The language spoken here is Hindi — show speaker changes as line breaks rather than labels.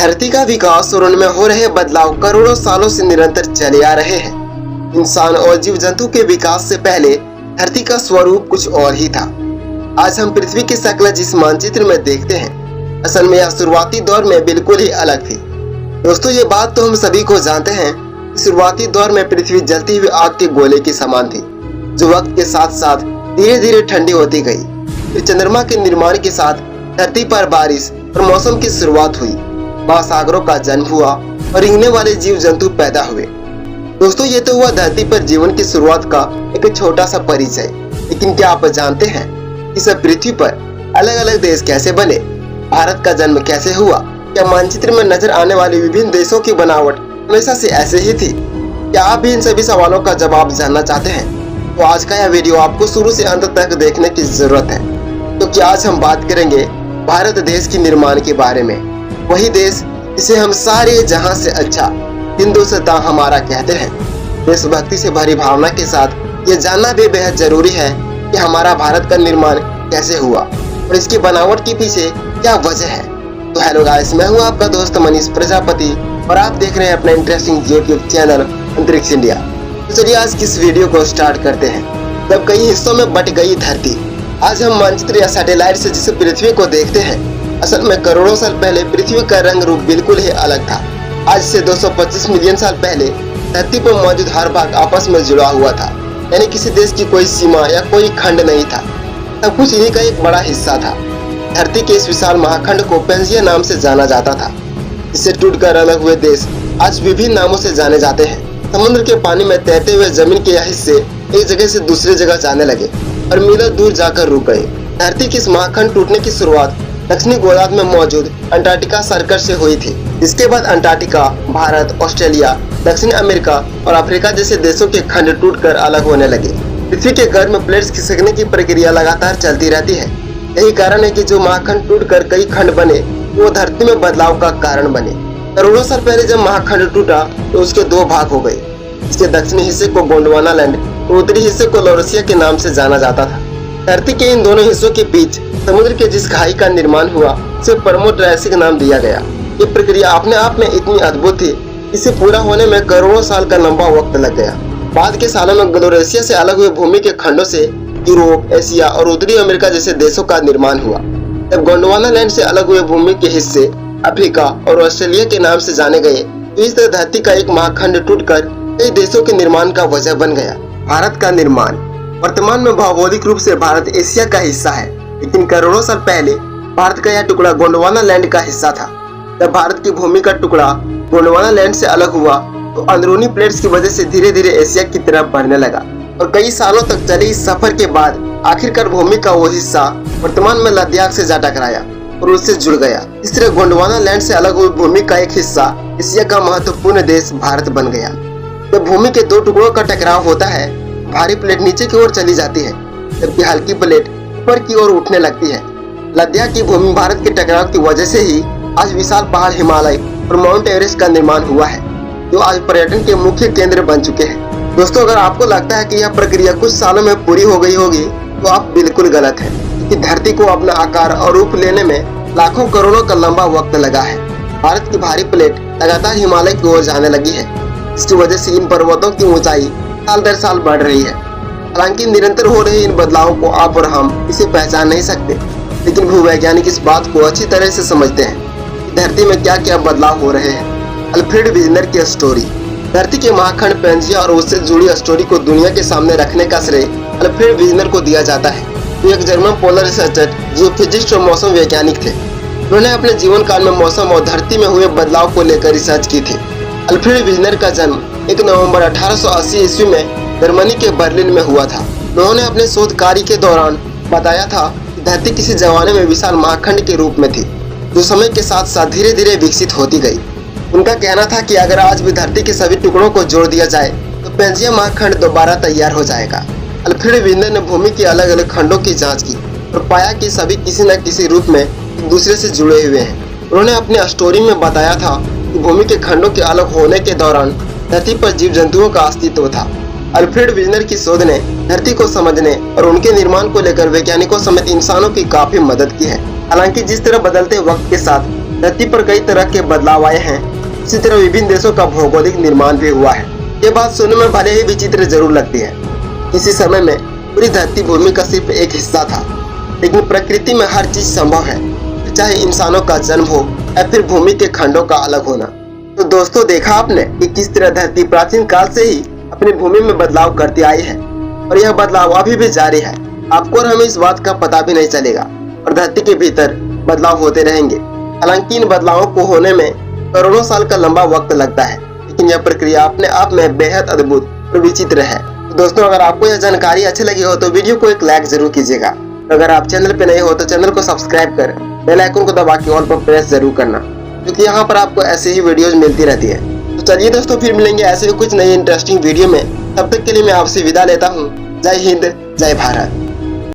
धरती का विकास और उनमें हो रहे बदलाव करोड़ों सालों से निरंतर चले आ रहे हैं। इंसान और जीव जंतु के विकास से पहले धरती का स्वरूप कुछ और ही था। आज हम पृथ्वी की शक्ल जिस मानचित्र में देखते हैं, असल में यह शुरुआती दौर में बिल्कुल ही अलग थी। दोस्तों, ये बात तो हम सभी को जानते हैं कि शुरुआती दौर में पृथ्वी जलती हुई आग के गोले के समान थी, जो वक्त के साथ साथ धीरे धीरे ठंडी होती गई। फिर चंद्रमा के निर्माण के साथ धरती पर बारिश और मौसम की शुरुआत हुई, महासागरों का जन्म हुआ और रेंगने वाले जीव जंतु पैदा हुए। दोस्तों, ये तो हुआ धरती पर जीवन की शुरुआत का एक छोटा सा परिचय। लेकिन क्या आप जानते हैं कि इस पृथ्वी पर अलग अलग देश कैसे बने, भारत का जन्म कैसे हुआ? क्या मानचित्र में नजर आने वाले विभिन्न देशों की बनावट हमेशा से ऐसे ही थी? क्या आप भी इन सभी सवालों का जवाब जानना चाहते हैं? तो आज का यह वीडियो आपको शुरू से अंत तक देखने की जरूरत है, क्योंकि आज हम बात करेंगे भारत देश के निर्माण के बारे में। वही देश जिसे हम सारे जहां से अच्छा हिंदुस्तान हमारा कहते हैं। देशभक्ति से भरी भावना के साथ ये जानना भी बेहद जरूरी है कि हमारा भारत का निर्माण कैसे हुआ और इसकी बनावट के पीछे क्या वजह है। तो हेलो गाइस, मैं हूं आपका दोस्त मनीष प्रजापति और आप देख रहे हैं अपना इंटरेस्टिंग यूट्यूब चैनल अंतरिक्ष इंडिया। तो चलिए आज की इस वीडियो को स्टार्ट करते हैं। जब कई हिस्सों में बट गई धरती, आज हम मानचित्र या सैटेलाइट से जिस पृथ्वी को देखते हैं, असल में करोड़ों साल पहले पृथ्वी का रंग रूप बिल्कुल ही अलग था। आज से 225 मिलियन साल पहले धरती पर मौजूद हर भाग आपस में जुड़ा हुआ था, यानी किसी देश की कोई सीमा या कोई खंड नहीं था। सब कुछ इन्हीं का एक बड़ा हिस्सा था। धरती के इस विशाल महाखंड को पेंजिया नाम से जाना जाता था। इससे टूटकर अलग हुए देश आज विभिन्न नामों से जाने जाते हैं। समुद्र के पानी में तैरते हुए जमीन के यह हिस्से एक जगह से दूसरी जगह जाने लगे और मीलों दूर जाकर रुक गए। धरती के इस महाखंड टूटने की शुरुआत दक्षिणी गोलार्ध में मौजूद अंटार्कटिका सर्कल से हुई थी। इसके बाद अंटार्कटिका, भारत, ऑस्ट्रेलिया, दक्षिण अमेरिका और अफ्रीका जैसे देशों के खंड टूटकर अलग होने लगे। पृथ्वी के गर्म में प्लेट्स खिसकने की प्रक्रिया लगातार चलती रहती है। यही कारण है कि जो महाखंड टूटकर कई खंड बने, वो धरती में बदलाव का कारण बने। करोड़ों साल पहले जब महाखंड टूटा तो उसके दो भाग हो गए। इसके दक्षिणी हिस्से को गोंडवाना लैंड और उत्तरी हिस्से को लॉरेशिया के नाम से जाना जाता था। धरती के इन दोनों हिस्सों के बीच समुद्र के जिस खाई का निर्माण हुआ, उसे परमोट्रायसिक नाम दिया गया। ये प्रक्रिया अपने आप में इतनी अद्भुत थी, इसे पूरा होने में करोड़ों साल का लंबा वक्त लग गया। बाद के सालों में लॉरेशिया से अलग हुए भूमि के खंडों से यूरोप, एशिया और उत्तरी अमेरिका जैसे देशों का निर्माण हुआ। जब गोंडवाना लैंड से अलग हुए भूमि के हिस्से अफ्रीका और ऑस्ट्रेलिया के नाम से जाने गए, तो इस तरह धरती का एक महाखंड टूटकर कई देशों के निर्माण का वजह बन गया। भारत का निर्माण। वर्तमान में भौगोलिक रूप से भारत एशिया का हिस्सा है, लेकिन करोड़ों साल पहले भारत का यह टुकड़ा गोंडवाना लैंड का हिस्सा था। जब भारत की भूमि का टुकड़ा गोंडवाना लैंड से अलग हुआ, तो अंदरूनी प्लेट्स की वजह से धीरे धीरे एशिया की तरफ बढ़ने लगा और कई सालों तक चले इस सफर के बाद आखिरकार भूमि का वो हिस्सा वर्तमान में लद्दाख से जा टकराया और उससे जुड़ गया। इस तरह गोंडवाना लैंड से अलग हुई भूमि का एक हिस्सा एशिया का महत्वपूर्ण देश भारत बन गया। जब भूमि के दो टुकड़ों का टकराव होता है, भारी प्लेट नीचे की ओर चली जाती है, जबकि हल्की प्लेट ऊपर की ओर उठने लगती है। लद्दाख की भूमि भारत के टकराव की वजह से ही आज विशाल पहाड़ हिमालय और माउंट एवरेस्ट का निर्माण हुआ है, जो आज पर्यटन के मुख्य केंद्र बन चुके हैं। दोस्तों, अगर आपको लगता है कि यह प्रक्रिया कुछ सालों में पूरी हो गई होगी, तो आप बिल्कुल गलत हैं, क्योंकि धरती को अपना आकार और रूप लेने में लाखों करोड़ों का लंबा वक्त लगा है। भारत की भारी प्लेट लगातार हिमालय की ओर जाने लगी है। इसकी वजह से इन पर्वतों की ऊंचाई साल दर साल बढ़ रही है। हालांकि निरंतर हो रहे इन बदलावों को आप और हम इसे पहचान नहीं सकते, लेकिन भूवैज्ञानिक इस बात को अच्छी तरह से समझते हैं कि धरती में क्या क्या बदलाव हो रहे हैं। अल्फ्रेड विजनर की स्टोरी। धरती के महाखंड पेंजिया और उससे जुड़ी स्टोरी को दुनिया के सामने रखने का श्रेय अल्फ्रेड विजनर को दिया जाता है। वो एक जर्मन पोलर रिसर्चर, जियोफिजिस्ट और मौसम वैज्ञानिक थे। उन्होंने अपने जीवन काल में मौसम और धरती में हुए बदलाव को लेकर रिसर्च की थी। अल्फ्रेड विजनर का जन्म 1 नवंबर 1880 ईस्वी में जर्मनी के बर्लिन में हुआ था। उन्होंने अपने शोध कार्य के दौरान बताया था कि धरती किसी जमाने में विशाल महाखंड के रूप में थी, जो समय के साथ साथ धीरे धीरे विकसित होती गई। उनका कहना था कि अगर आज भी धरती के सभी टुकड़ों को जोड़ दिया जाए, तो पेंजिया महाखंड दोबारा तैयार हो जाएगा। अल्फ्रेड विजनर ने भूमि के अलग अलग खंडों की जाँच की और पाया कि सभी किसी न किसी रूप में एक दूसरे से जुड़े हुए हैं। उन्होंने अपने स्टोरी में बताया था कि भूमि के खंडों के अलग होने के दौरान धरती पर जीव जंतुओं का अस्तित्व था। अल्फ्रेड विजनर की शोध ने धरती को समझने और उनके निर्माण को लेकर वैज्ञानिकों समेत इंसानों की काफी मदद की है। हालांकि जिस तरह बदलते वक्त के साथ धरती पर कई तरह के बदलाव आए हैं। इसी तरह विभिन्न देशों का भौगोलिक निर्माण भी हुआ है। ये बात सुनने में भले ही विचित्र जरूर लगती है। किसी समय में पूरी धरती भूमि का सिर्फ एक हिस्सा था, लेकिन प्रकृति में हर चीज संभव है, चाहे इंसानों का जन्म हो या फिर भूमि के खंडों का अलग होना। तो दोस्तों, देखा आपने कि किस तरह धरती प्राचीन काल से ही अपनी भूमि में बदलाव करती आई है और यह बदलाव अभी भी जारी है। आपको और हमें इस बात का पता भी नहीं चलेगा और धरती के भीतर बदलाव होते रहेंगे। हालांकि इन बदलावों को होने में करोड़ों साल का लंबा वक्त लगता है, लेकिन यह प्रक्रिया अपने आप में बेहद अद्भुत और विचित्र है। तो दोस्तों, अगर आपको यह जानकारी अच्छी लगी हो तो वीडियो को एक लाइक जरूर कीजिएगा। अगर आप चैनल पे नए हो तो चैनल को सब्सक्राइब कर बेल आइकन को दबा के ऑल पर प्रेस जरूर करना, क्योंकि यहाँ पर आपको ऐसे ही वीडियोज मिलती रहती है। तो चलिए दोस्तों, फिर मिलेंगे ऐसे ही कुछ नई इंटरेस्टिंग वीडियो में। तब तक के लिए मैं आपसे विदा लेता हूँ। जय हिंद, जय भारत।